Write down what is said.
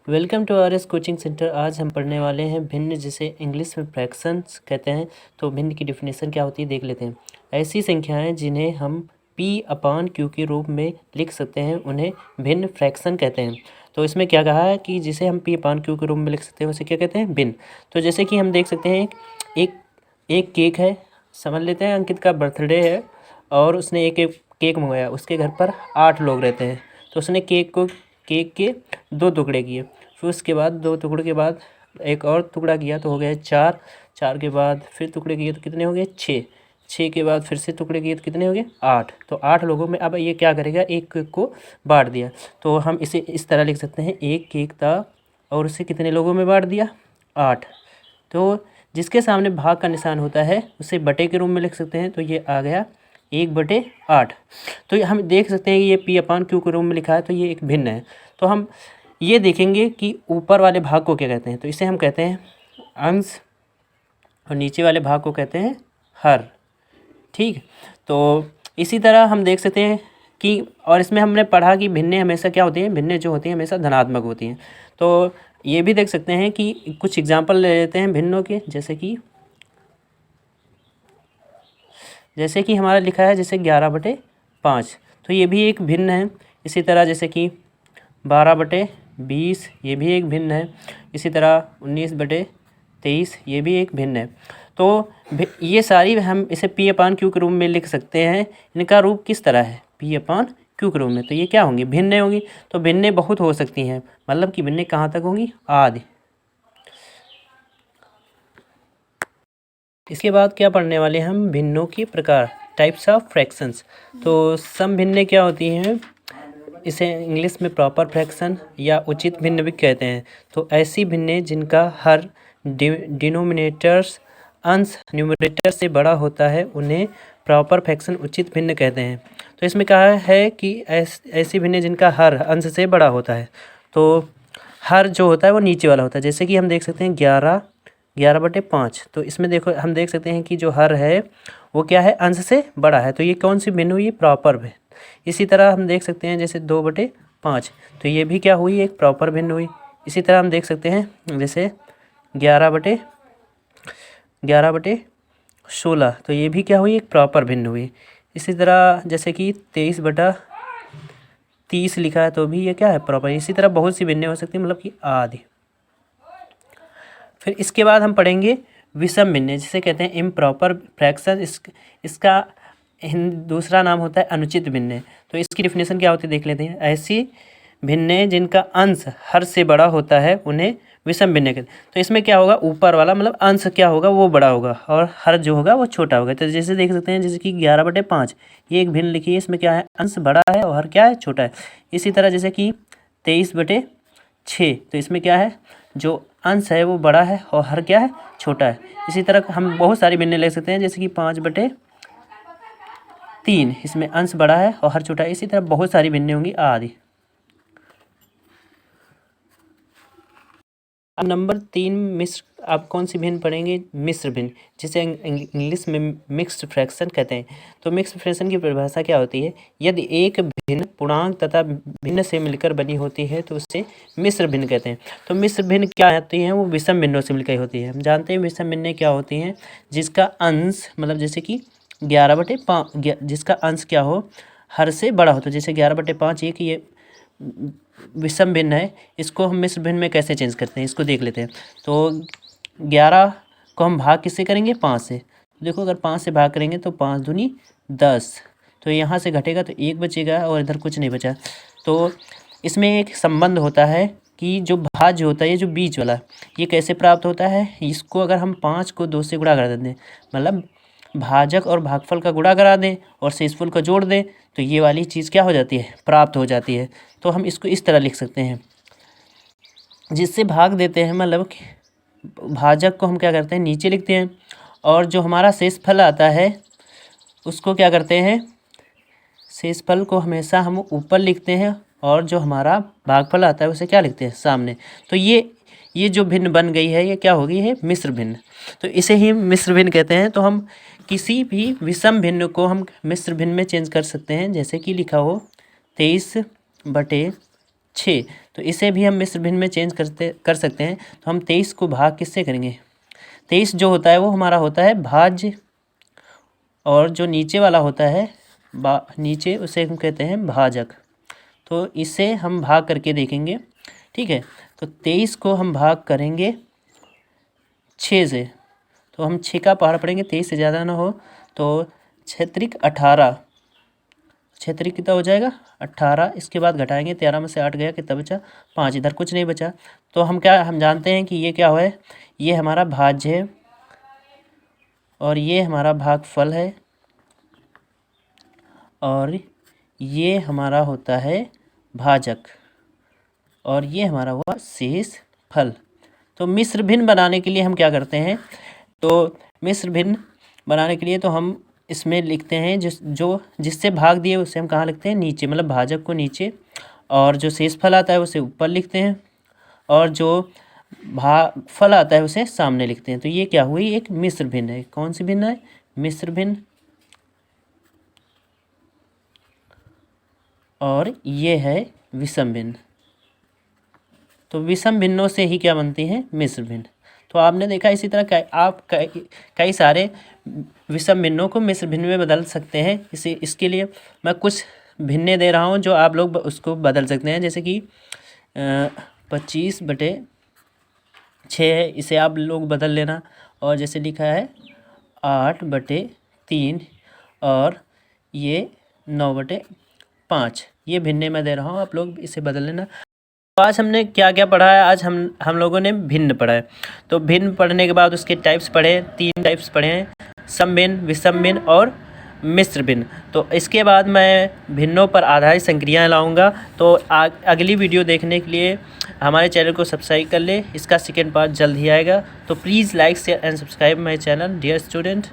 Welcome to R S coaching centre. आज हम पढ़ने वाले हैं भिन्न, जिसे इंग्लिश में फ्रैक्शंस कहते हैं। तो भिन्न की डिफिनेशन क्या होती है देख लेते हैं। ऐसी संख्याएं जिन्हें हम P/Q के रूप में लिख सकते हैं उन्हें भिन्न फ्रैक्शन कहते हैं। तो इसमें क्या कहा है कि जिसे हम P/Q के रूप में लिख सकते हैं उसे क्या कहते हैं, भिन्न। तो जैसे कि हम देख सकते हैं एक एक केक है, समझ लेते हैं अंकित का बर्थडे है और उसने एक केक मंगाया। उसके घर पर 8 लोग रहते हैं। तो उसने केक के 2 टुकड़े किए। फिर उसके बाद 2 टुकड़े के बाद एक और टुकड़ा किया तो हो गया 4। 4 के बाद फिर टुकड़े किए तो कितने हो गए 6। 6 के बाद फिर से टुकड़े किए तो कितने हो गए 8। तो 8 लोगों में अब ये क्या करेगा, एक केक को बांट दिया। तो हम इसे इस तरह लिख सकते हैं, एक केक था और उसे कितने लोगों में बांट दिया, 8। तो जिसके सामने भाग का निशान होता है उसे बटे के रूप में लिख सकते हैं। तो ये आ गया 1/8। तो ये हम देख सकते हैं कि ये P/Q के रूप में लिखा है, तो ये एक भिन्न है। तो हम ये देखेंगे कि ऊपर वाले भाग को क्या कहते हैं। तो इसे हम कहते हैं अंश और नीचे वाले भाग को कहते हैं हर। ठीक, तो इसी तरह हम देख सकते हैं कि और इसमें हमने पढ़ा कि भिन्नें हमेशा क्या होती हैं, भिन्नें जो होती हैं हमेशा धनात्मक होती हैं। तो ये भी देख सकते हैं कि कुछ एग्जाम्पल ले लेते हैं भिन्नों के, जैसे कि हमारा लिखा है जैसे 11/5, तो ये भी एक भिन्न है। इसी तरह जैसे कि 12/20, ये भी एक भिन्न है। इसी तरह 19/23, ये भी एक भिन्न है। तो ये सारी हम इसे P/Q के रूप में लिख सकते हैं। इनका रूप किस तरह है, P/Q के रूप में। तो ये क्या होंगी, भिन्न होंगी। तो भिन्नें बहुत हो सकती हैं, मतलब कि भिन्नें कहाँ तक होंगी, आदि। इसके बाद क्या पढ़ने वाले हम, भिन्नों के प्रकार, टाइप्स ऑफ फ्रैक्शंस। तो सम भिन्नें क्या होती हैं, इसे इंग्लिश में प्रॉपर फ्रैक्शन या उचित भिन्न भी कहते हैं। तो ऐसी भिन्नें जिनका हर डिनोमिनेटर्स अंश न्यूमरेटर से बड़ा होता है उन्हें प्रॉपर फ्रैक्शन उचित भिन्न कहते हैं। तो इसमें कहा है कि ऐसी भिन्नें जिनका हर अंश से बड़ा होता है। तो हर जो होता है वो नीचे वाला होता है। जैसे कि हम देख सकते हैं 11/5। तो इसमें देखो हम देख सकते हैं कि जो हर है वो क्या है, अंश से बड़ा है। तो ये कौन सी भिन्न हुई, प्रॉपर भिन्न। इसी तरह हम देख सकते हैं जैसे 2/5, तो ये भी क्या हुई, एक प्रॉपर भिन्न हुई। इसी तरह हम देख सकते हैं जैसे 11/16, तो ये भी क्या हुई, एक प्रॉपर भिन्न हुई। इसी तरह जैसे कि 23/30 लिखा है तो भी ये क्या है, प्रॉपर। इसी तरह बहुत सी भिन्नें हो सकती हैं, मतलब कि आदि। फिर इसके बाद हम पढ़ेंगे विषम भिन्नें, जिसे कहते हैं इम्प्रॉपर फ्रैक्शन। इसका दूसरा नाम होता है अनुचित भिन्नें। तो इसकी डिफिनेशन क्या होती है देख लेते हैं। ऐसी भिन्नें जिनका अंश हर से बड़ा होता है उन्हें विषम भिन्नें कहते हैं। तो इसमें क्या होगा, ऊपर वाला मतलब अंश क्या होगा, वो बड़ा होगा और हर जो होगा वो छोटा होगा। तो जैसे देख सकते हैं जैसे कि 11/5, ये एक भिन्न लिखी है। इसमें क्या है, अंश बड़ा है और हर क्या है, छोटा है। इसी तरह जैसे कि 23/6, तो इसमें क्या है, जो अंश है वो बड़ा है और हर क्या है, छोटा है। इसी तरह हम बहुत सारी भिन्नें ले सकते हैं, जैसे कि 5/3, इसमें अंश बड़ा है और हर छोटा है। इसी तरह बहुत सारी भिन्नें होंगी आदि। अब नंबर 3 मिश्र, आप कौन सी भिन्न पढ़ेंगे, मिश्र भिन्न, जिसे इंग्लिश में मिक्स्ड फ्रैक्शन कहते हैं। तो मिक्स्ड फ्रैक्शन की परिभाषा क्या होती है, यदि एक भिन्न पूर्णांक तथा भिन्न से मिलकर बनी होती है तो उसे मिश्र भिन्न कहते हैं। तो मिश्र भिन्न क्या होती हैं, वो विषम भिन्नों से मिलकर होती है। हम जानते हैं विषम भिन्नें क्या होती हैं, जिसका अंश मतलब जैसे कि 11/5, जिसका अंश क्या हो, हर से बड़ा हो। तो जैसे 11/5 एक ये विषम भिन्न है। इसको हम मिश्र भिन्न में कैसे चेंज करते हैं, इसको देख लेते हैं। तो 11 को हम भाग किससे करेंगे, 5 से। देखो अगर 5 से भाग करेंगे तो 5 दूनी 10, तो यहाँ से घटेगा तो 1 बचेगा और इधर कुछ नहीं बचा। तो इसमें एक संबंध होता है कि जो भाज्य होता है, ये जो बीच वाला, ये कैसे प्राप्त होता है। इसको अगर हम 5 को 2 से गुणा कर देते हैं, मतलब भाजक और भागफल का गुणा करा दें और शेषफल का जोड़ दें, तो ये वाली चीज़ क्या हो जाती है, प्राप्त हो जाती है। तो हम इसको इस तरह लिख सकते हैं, जिससे भाग देते हैं, मतलब भाजक को हम क्या करते हैं, नीचे लिखते हैं, और जो हमारा शेषफल आता है उसको क्या करते हैं, शेषफल को हमेशा हम ऊपर लिखते हैं, और जो हमारा भागफल आता है उसे क्या लिखते हैं, सामने। तो ये जो भिन्न बन गई है, ये क्या हो गई है, मिश्र भिन्न। तो इसे ही मिश्र भिन्न कहते हैं। तो हम किसी भी विषम भिन्न को हम मिश्र भिन्न में चेंज कर सकते हैं। जैसे कि लिखा हो 23/5 6। तो इसे भी हम मिश्र भिन्न में चेंज कर सकते हैं। तो हम 23 को भाग किससे करेंगे? 23 जो होता है वो हमारा होता है भाज्य, और जो नीचे वाला होता है नीचे उसे हम कहते हैं भाजक। तो इसे हम भाग करके देखेंगे, ठीक है। तो 23 को हम भाग करेंगे 6 से, तो हम 6 का पहाड़ पढ़ेंगे, 23 से ज़्यादा ना हो। तो 6 18, 6 कितना हो जाएगा 18। इसके बाद घटाएंगे, 13 में से 8 गया, कितना बचा 5, इधर कुछ नहीं बचा। तो हम जानते हैं कि ये क्या है, ये हमारा भाज्य है और ये हमारा भागफल है और ये हमारा होता है भाजक और ये हमारा हुआ शेष फल। तो मिश्र भिन्न बनाने के लिए हम क्या करते हैं? तो मिश्र भिन्न बनाने के लिए तो हम इसमें लिखते हैं जिससे भाग दिए उसे हम कहाँ लिखते हैं? नीचे, मतलब भाजक को नीचे, और जो शेष फल आता है उसे ऊपर लिखते हैं, और जो भागफल आता है उसे सामने लिखते हैं। तो ये क्या हुई? एक मिश्र भिन्न है। कौन सी भिन्न है? मिश्र भिन्न। और ये है विषम भिन्न। तो विषम भिन्नों से ही क्या बनती हैं? मिश्र भिन्न। तो आपने देखा इसी तरह आप कई सारे विषम भिन्नों को मिश्र भिन्न में बदल सकते हैं। इसके लिए मैं कुछ भिन्ने दे रहा हूँ जो आप लोग उसको बदल सकते हैं। जैसे कि 25/6 है, इसे आप लोग बदल लेना। और जैसे लिखा है 8/3 और ये 9/5, ये भिन्ने में दे रहा हूँ, आप लोग इसे बदल लेना। तो आज हमने क्या क्या पढ़ा है? आज हम लोगों ने भिन्न पढ़ा है। तो भिन्न पढ़ने के बाद उसके टाइप्स पढ़े, 3 टाइप्स पढ़े हैं, सम भिन्न, विषम भिन्न और मिश्र भिन्न। तो इसके बाद मैं भिन्नों पर आधारित संक्रियाएं लाऊंगा। तो अगली वीडियो देखने के लिए हमारे चैनल को सब्सक्राइब कर ले। इसका सेकेंड पार्ट जल्द ही आएगा। तो please like share and subscribe my channel dear student.